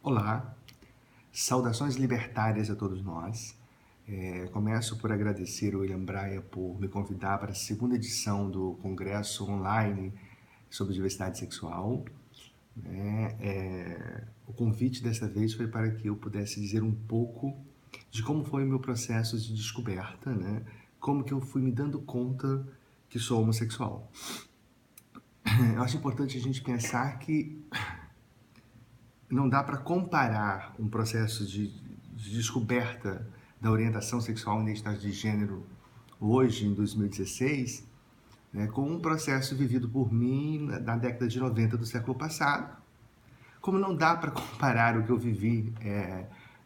Olá, saudações libertárias a todos nós. Começo por agradecer o William Braia por me convidar para a segunda edição do Congresso Online sobre Diversidade Sexual. O convite dessa vez foi para que eu pudesse dizer um pouco de como foi o meu processo de descoberta, né? Como que eu fui me dando conta que sou homossexual. Eu acho importante a gente pensar que não dá para comparar um processo de descoberta da orientação sexual e identidade de gênero hoje, em 2016, né, com um processo vivido por mim na década de 90 do século passado, como não dá para comparar o que eu vivi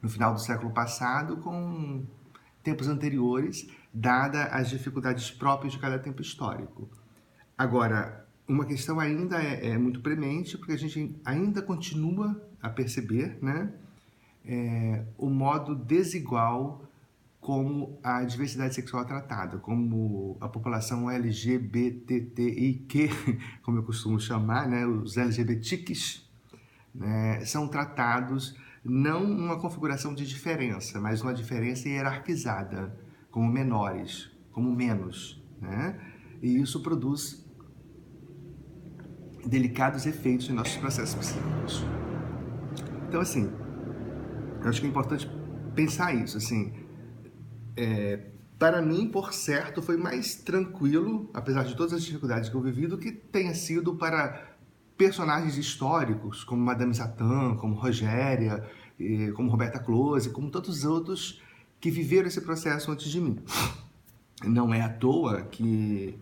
no final do século passado com tempos anteriores, dada as dificuldades próprias de cada tempo histórico. Agora, uma questão ainda é muito premente, porque a gente ainda continua a perceber, né, o modo desigual como a diversidade sexual é tratada, como a população LGBTIQ, como eu costumo chamar, né, os LGBTIQs, né, são tratados não uma configuração de diferença, mas uma diferença hierarquizada, como menores, como menos, né? E isso produz delicados efeitos em nossos processos psíquicos. Então, assim, eu acho que é importante pensar isso, assim, para mim, por certo, foi mais tranquilo, apesar de todas as dificuldades que eu vivi, do que tenha sido para personagens históricos, como Madame Satã, como Rogéria, como Roberta Close, como tantos outros que viveram esse processo antes de mim. Não é à toa que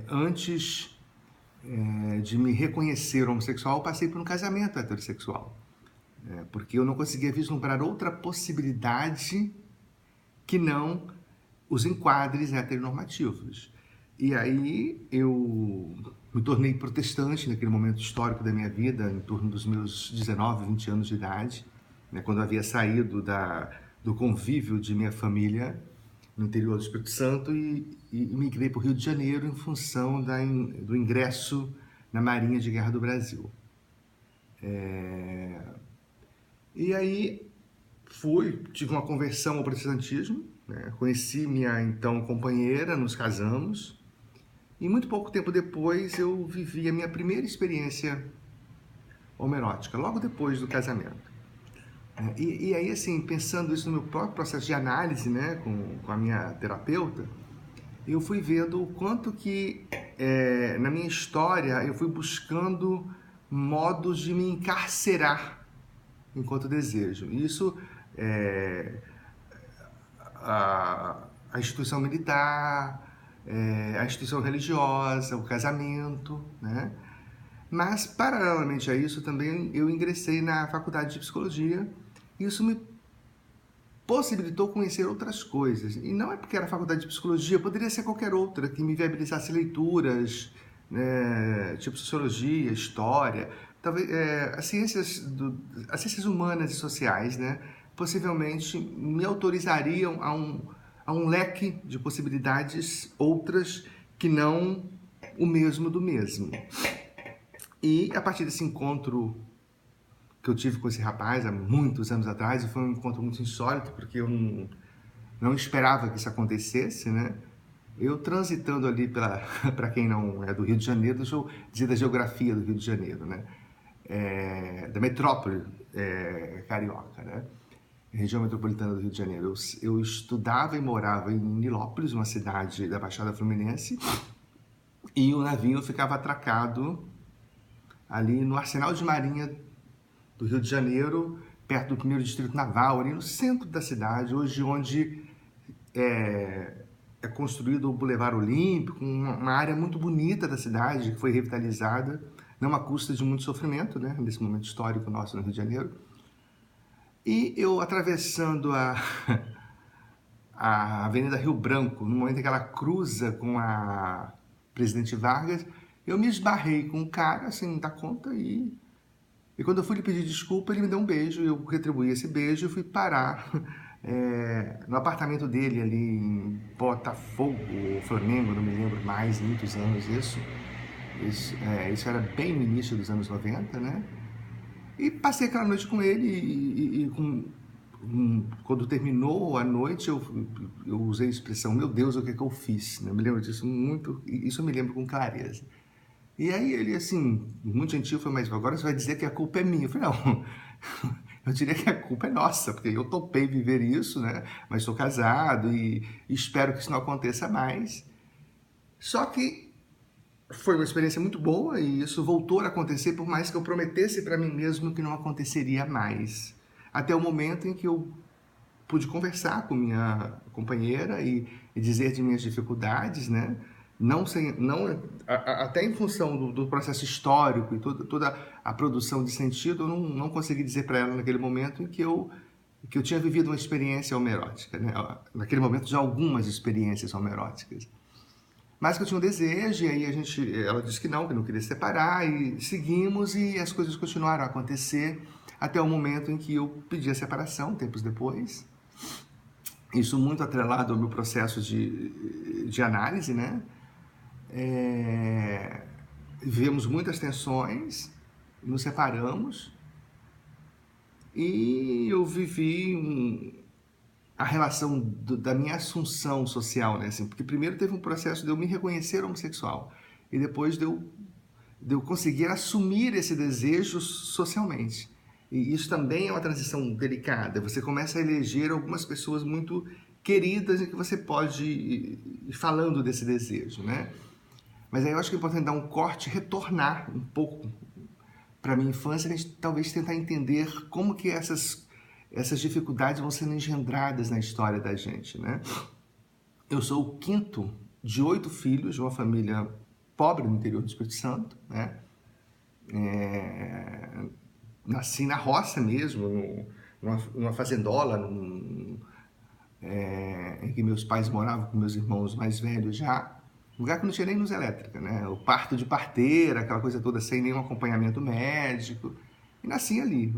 antes de me reconhecer homossexual, eu passei por um casamento heterossexual. Porque eu não conseguia vislumbrar outra possibilidade que não os enquadres heteronormativos. E aí eu me tornei protestante naquele momento histórico da minha vida, em torno dos meus 19, 20 anos de idade, né, quando eu havia saído do convívio de minha família no interior do Espírito Santo e migrei para o Rio de Janeiro em função do ingresso na Marinha de Guerra do Brasil. E aí tive uma conversão ao protestantismo, né? Conheci minha então companheira, nos casamos, e muito pouco tempo depois eu vivi a minha primeira experiência homoerótica, logo depois do casamento. E aí, assim, pensando isso no meu próprio processo de análise, né, com a minha terapeuta, eu fui vendo o quanto que, na minha história, eu fui buscando modos de me encarcerar enquanto desejo. Isso a instituição militar, a instituição religiosa, o casamento, né? Mas, paralelamente a isso, também eu ingressei na faculdade de psicologia e isso me possibilitou conhecer outras coisas. E não é porque era faculdade de psicologia, poderia ser qualquer outra que me viabilizasse leituras, né, tipo sociologia, história, talvez as ciências humanas e sociais, né, possivelmente me autorizariam a um leque de possibilidades outras que não o mesmo do mesmo. E a partir desse encontro que eu tive com esse rapaz há muitos anos atrás, e foi um encontro muito insólito, porque eu não esperava que isso acontecesse, né? Eu transitando ali para quem não é do Rio de Janeiro, deixa eu dizer da geografia do Rio de Janeiro, né? Da metrópole carioca, né? Região metropolitana do Rio de Janeiro. Eu estudava e morava em Nilópolis, uma cidade da Baixada Fluminense, e o navio ficava atracado ali no Arsenal de Marinha do Rio de Janeiro, perto do 1º Distrito Naval, ali no centro da cidade, hoje onde é construído o Boulevard Olímpico, uma área muito bonita da cidade, que foi revitalizada, não à custa de muito sofrimento, né, nesse momento histórico nosso no Rio de Janeiro. E eu atravessando a Avenida Rio Branco, no momento em que ela cruza com a Presidente Vargas, eu me esbarrei com um cara, assim, não dá conta, e quando eu fui lhe pedir desculpa, ele me deu um beijo, eu retribuí esse beijo e fui parar no apartamento dele ali em Botafogo, ou Flamengo, não me lembro mais, muitos anos isso era bem no início dos anos 90, né? E passei aquela noite com ele quando terminou a noite, eu usei a expressão, meu Deus, o que é que eu fiz? Eu me lembro disso muito, isso eu me lembro com clareza. E aí ele, assim, muito gentil, falou, mas agora você vai dizer que a culpa é minha. Eu falei, não, eu diria que a culpa é nossa, porque eu topei viver isso, né? Mas sou casado e espero que isso não aconteça mais. Só que foi uma experiência muito boa e isso voltou a acontecer, por mais que eu prometesse para mim mesmo que não aconteceria mais. Até o momento em que eu pude conversar com minha companheira e dizer de minhas dificuldades, né? Até em função do processo histórico e toda a produção de sentido, eu não consegui dizer para ela naquele momento em que eu tinha vivido uma experiência homerótica, né? Naquele momento já algumas experiências homeróticas. Mas que eu tinha um desejo, e aí ela disse que não queria se separar, e seguimos, e as coisas continuaram a acontecer até o momento em que eu pedi a separação, tempos depois. Isso muito atrelado ao meu processo de análise, né? Vivemos muitas tensões, nos separamos, e eu vivi a relação da minha assunção social, né? Assim, porque primeiro teve um processo de eu me reconhecer homossexual, e depois de eu conseguir assumir esse desejo socialmente. E isso também é uma transição delicada. Você começa a eleger algumas pessoas muito queridas em que você pode ir falando desse desejo, né? Mas aí eu acho que é importante dar um corte, retornar um pouco para a minha infância, a gente talvez tentar entender como que essas dificuldades vão sendo engendradas na história da gente, né? Eu sou o quinto de 8 filhos de uma família pobre no interior do Espírito Santo, né? Nasci na roça mesmo, numa fazendola, em que meus pais moravam com meus irmãos mais velhos já, lugar que não tinha nem luz elétrica, né? O parto de parteira, aquela coisa toda, sem nenhum acompanhamento médico, e nasci ali.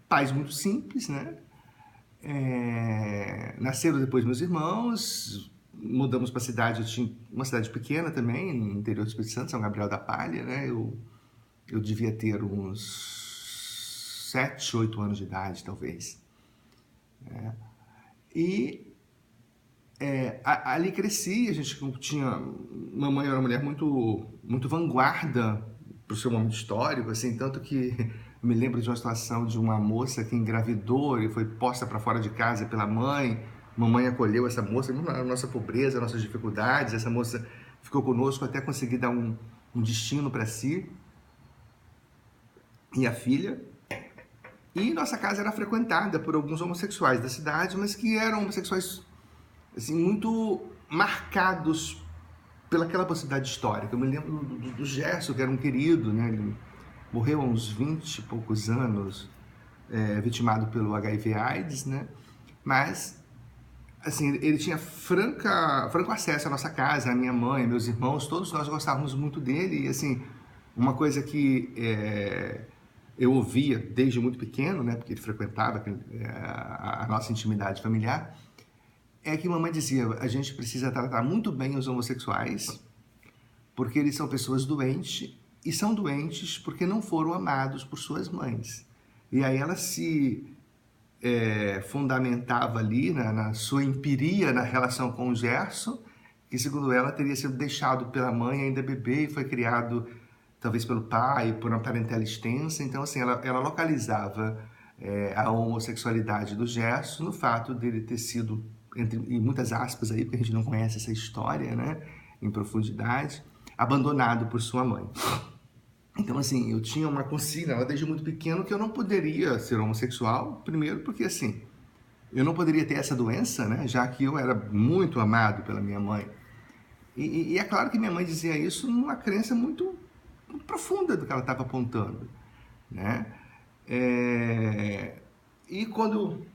Pais muito simples, né? Nasceram depois meus irmãos, mudamos para a cidade, eu tinha uma cidade pequena também, no interior do Espírito Santo, São Gabriel da Palha, né? Eu devia ter uns 7, 8 anos de idade, talvez. Ali cresci, a gente tinha... Mamãe era uma mulher muito, muito vanguarda para o seu momento histórico, assim, tanto que eu me lembro de uma situação de uma moça que engravidou e foi posta para fora de casa pela mãe. Mamãe acolheu essa moça, a nossa pobreza, as nossas dificuldades. Essa moça ficou conosco até conseguir dar um destino para si e a filha. E nossa casa era frequentada por alguns homossexuais da cidade, mas que eram homossexuais assim, muito marcados pelaquela possibilidade histórica. Eu me lembro do Gerson, que era um querido, né? Ele morreu há uns 20 e poucos anos, vitimado pelo HIV/AIDS, né? Mas, assim, ele tinha franco acesso à nossa casa, à minha mãe, meus irmãos, todos nós gostávamos muito dele. E, assim, uma coisa que eu ouvia desde muito pequeno, né? Porque ele frequentava a nossa intimidade familiar, é que mamãe dizia, a gente precisa tratar muito bem os homossexuais, porque eles são pessoas doentes, e são doentes porque não foram amados por suas mães. E aí ela se fundamentava ali na sua empiria na relação com o Gerson, que segundo ela teria sido deixado pela mãe ainda bebê e foi criado talvez pelo pai, por uma parentela extensa. Então, assim, ela localizava a homossexualidade do Gerson no fato dele ter sido, entre muitas aspas aí, porque a gente não conhece essa história, né, em profundidade, abandonado por sua mãe. Então, assim, eu tinha uma consigna desde muito pequeno que eu não poderia ser homossexual, primeiro porque, assim, eu não poderia ter essa doença, né, já que eu era muito amado pela minha mãe. E é claro que minha mãe dizia isso numa crença muito profunda do que ela estava apontando, né? E quando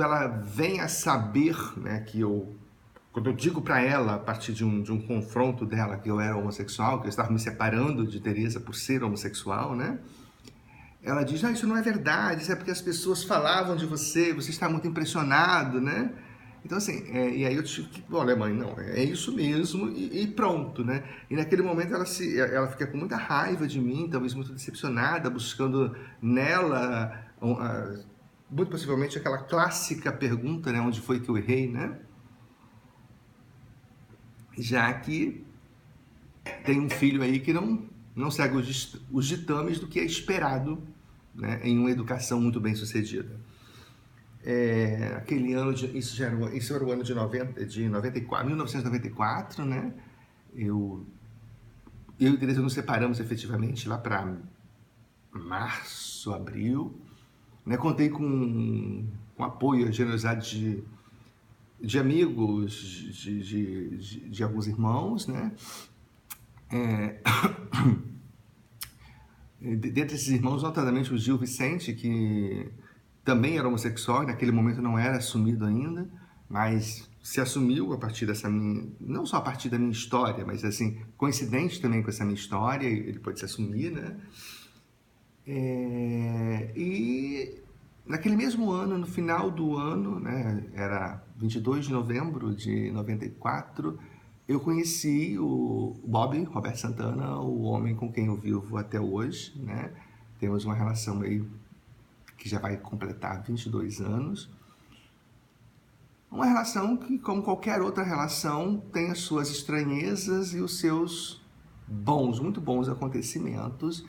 ela vem a saber, né, que quando eu digo para ela, a partir de um confronto dela, que eu era homossexual, que eu estava me separando de Teresa por ser homossexual, né? Ela diz, isso não é verdade, isso é porque as pessoas falavam de você, você está muito impressionado, né? Então, assim, e aí eu tive que, olha, mãe, não, é isso mesmo e pronto, né? E naquele momento ela fica com muita raiva de mim, talvez muito decepcionada, buscando nela, muito possivelmente aquela clássica pergunta, né? Onde foi que eu errei, né? Já que tem um filho aí que não segue os ditames do que é esperado, né? Em uma educação muito bem sucedida. Aquele ano, isso era o ano de 94, 1994, né? Eu e a Teresa nos separamos efetivamente lá para março, abril, né? Contei com apoio, a generosidade de amigos, de alguns irmãos, né? Dentre esses irmãos, notadamente o Gil Vicente, que também era homossexual, e naquele momento não era assumido ainda, mas se assumiu a partir dessa minha, não só a partir da minha história, mas assim, coincidente também com essa minha história, ele pôde se assumir, né? E naquele mesmo ano, no final do ano, né, era 22 de novembro de 94, eu conheci o Bob, Roberto Santana, o homem com quem eu vivo até hoje, né? Temos uma relação aí que já vai completar 22 anos. Uma relação que, como qualquer outra relação, tem as suas estranhezas e os seus muito bons acontecimentos.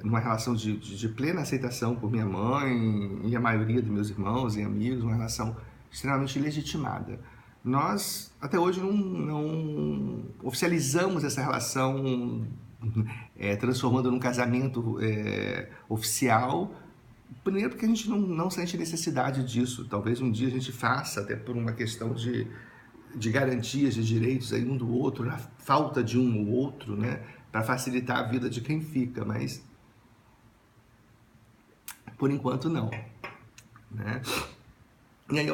Numa relação de plena aceitação por minha mãe e a maioria dos meus irmãos e amigos, uma relação extremamente legitimada. Nós, até hoje, não oficializamos essa relação transformando num casamento oficial. Primeiro porque a gente não sente necessidade disso. Talvez um dia a gente faça, até por uma questão de garantias de direitos aí um do outro, na falta de um ou outro, né? Para facilitar a vida de quem fica, mas por enquanto não, né? E aí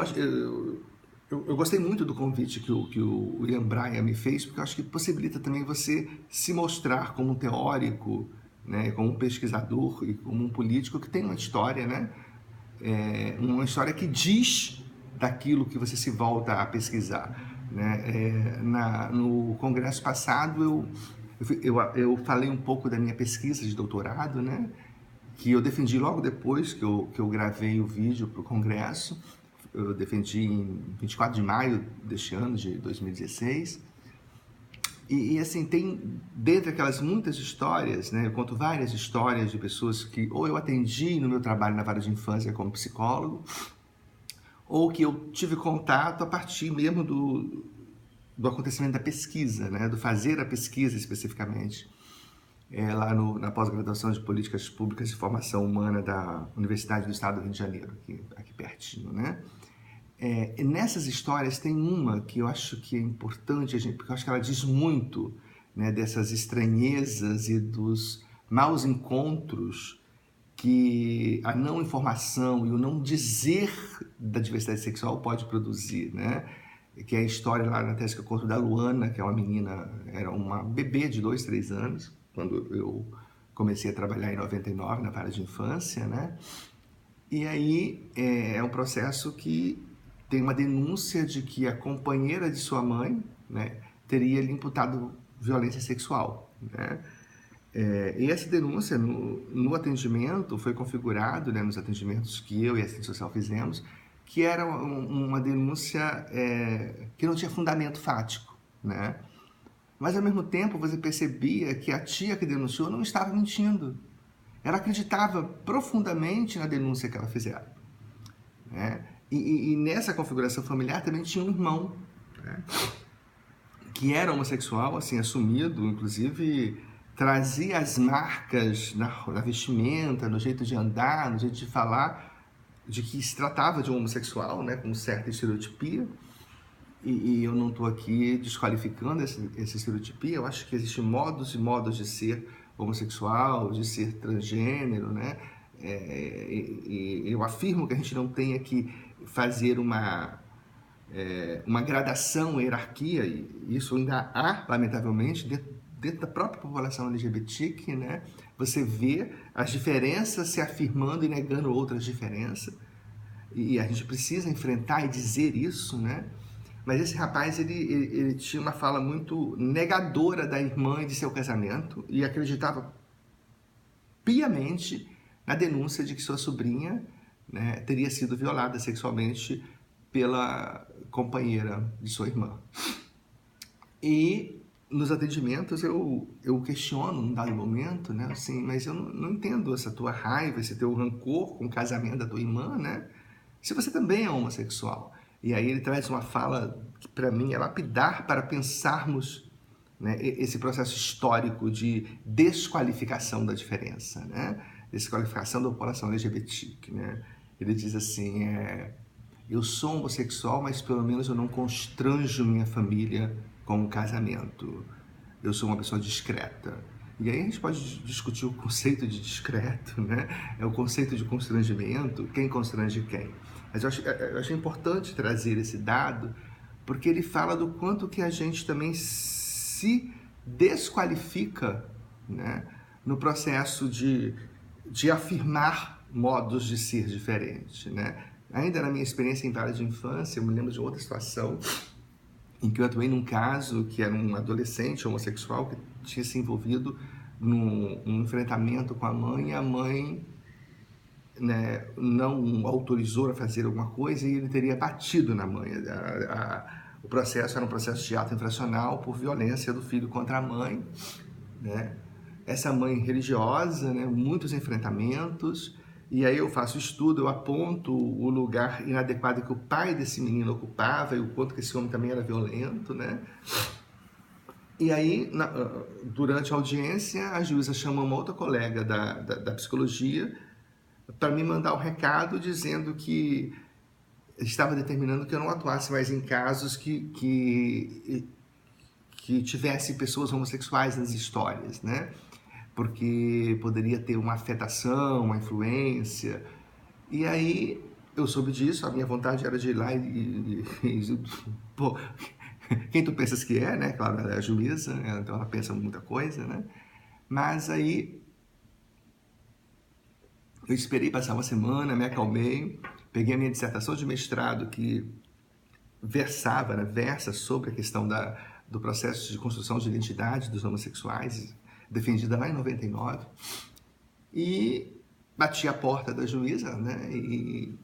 eu gostei muito do convite que o Ian Bryan me fez, porque eu acho que possibilita também você se mostrar como um teórico, né, como um pesquisador e como um político que tem uma história, né? Uma história que diz daquilo que você se volta a pesquisar, né? No congresso passado eu falei um pouco da minha pesquisa de doutorado, né? Que eu defendi logo depois que eu gravei o vídeo para o congresso. Eu defendi em 24 de maio deste ano, de 2016. E assim, tem, dentre aquelas muitas histórias, né, eu conto várias histórias de pessoas que ou eu atendi no meu trabalho na vara de infância como psicólogo, ou que eu tive contato a partir mesmo do acontecimento da pesquisa, né, do fazer a pesquisa especificamente, lá na pós-graduação de Políticas Públicas e Formação Humana da Universidade do Estado do Rio de Janeiro, aqui pertinho, né? E nessas histórias tem uma que eu acho que é importante, porque eu acho que ela diz muito, né, dessas estranhezas e dos maus encontros que a não informação e o não dizer da diversidade sexual pode produzir, né? Que é a história lá na tese que eu conto da Luana, que é uma menina, era uma bebê de 2, 3 anos, quando eu comecei a trabalhar em 99 na vara de infância, né? E aí é um processo que tem uma denúncia de que a companheira de sua mãe, né, teria lhe imputado violência sexual, né? E essa denúncia no atendimento foi configurado, né, nos atendimentos que eu e a assistente social fizemos, que era uma denúncia que não tinha fundamento fático, né? Mas ao mesmo tempo você percebia que a tia que denunciou não estava mentindo. Ela acreditava profundamente na denúncia que ela fizera, né? E nessa configuração familiar também tinha um irmão, né, que era homossexual, assim, assumido, inclusive trazia as marcas na vestimenta, no jeito de andar, no jeito de falar, de que se tratava de um homossexual, né, com certa estereotipia. E eu não estou aqui desqualificando essa estereotipia. Eu acho que existem modos e modos de ser homossexual, de ser transgênero, né? Eu afirmo que a gente não tenha que fazer uma gradação, hierarquia, e isso ainda há, lamentavelmente, dentro da própria população LGBTQ, né? Você vê as diferenças se afirmando e negando outras diferenças. e a gente precisa enfrentar e dizer isso, né? Mas esse rapaz, ele tinha uma fala muito negadora da irmã e de seu casamento e acreditava piamente na denúncia de que sua sobrinha, né, teria sido violada sexualmente pela companheira de sua irmã. E nos atendimentos eu questiono num dado momento, né, assim, mas eu não entendo essa tua raiva, esse teu rancor com o casamento da tua irmã, né, se você também é homossexual. E aí ele traz uma fala que para mim é lapidar para pensarmos, né, esse processo histórico de desqualificação da diferença, né, desqualificação da população LGBT, né. Ele diz assim, eu sou homossexual, mas pelo menos eu não constranjo minha família com o casamento. Eu sou uma pessoa discreta. E aí a gente pode discutir o conceito de discreto, né? É o conceito de constrangimento, quem constrange quem. Mas eu achei importante trazer esse dado, porque ele fala do quanto que a gente também se desqualifica, né, no processo de afirmar modos de ser diferente, né? Ainda na minha experiência em vara de infância, eu me lembro de outra situação em que eu atuei num caso que era um adolescente homossexual que tinha se envolvido num enfrentamento com a mãe, e a mãe, né, não autorizou a fazer alguma coisa e ele teria batido na mãe. O processo era um processo de ato infracional por violência do filho contra a mãe, né? Essa mãe religiosa, né, muitos enfrentamentos, e aí eu faço estudo, eu aponto o lugar inadequado que o pai desse menino ocupava e o quanto que esse homem também era violento, né? E aí, durante a audiência, a juíza chamou uma outra colega da psicologia para me mandar o recado dizendo que estava determinando que eu não atuasse mais em casos que tivesse pessoas homossexuais nas histórias, né? Porque poderia ter uma afetação, uma influência. E aí eu soube disso, a minha vontade era de ir lá pô, quem tu pensas que é, né? Claro, ela é a juíza, então ela pensa muita coisa, né? Mas aí eu esperei passar uma semana, me acalmei, peguei a minha dissertação de mestrado que versa sobre a questão do processo de construção de identidade dos homossexuais, defendida lá em 99, e bati a porta da juíza, né, e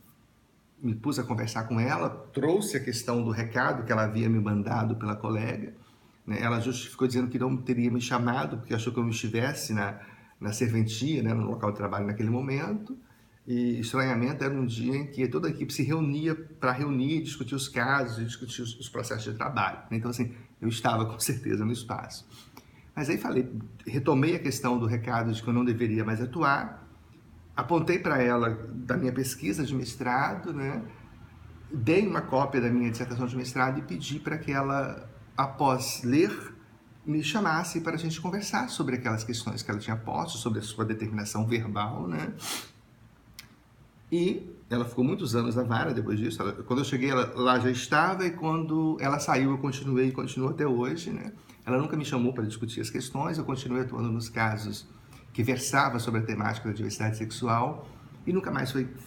me pus a conversar com ela, trouxe a questão do recado que ela havia me mandado pela colega, né, ela justificou dizendo que não teria me chamado, porque achou que eu não estivesse na serventia, né, no local de trabalho naquele momento, e estranhamento era um dia em que toda a equipe se reunia para reunir, discutir os casos e discutir os processos de trabalho. Então, assim, eu estava com certeza no espaço. Mas aí retomei a questão do recado de que eu não deveria mais atuar, apontei para ela da minha pesquisa de mestrado, né? Dei uma cópia da minha dissertação de mestrado e pedi para que ela, após ler, me chamasse para a gente conversar sobre aquelas questões que ela tinha posto, sobre a sua determinação verbal, né? E ela ficou muitos anos na vara depois disso. Quando eu cheguei, ela lá já estava, e quando ela saiu, eu continuei e continuo até hoje, né? Ela nunca me chamou para discutir as questões, eu continuei atuando nos casos que versavam sobre a temática da diversidade sexual e nunca mais foi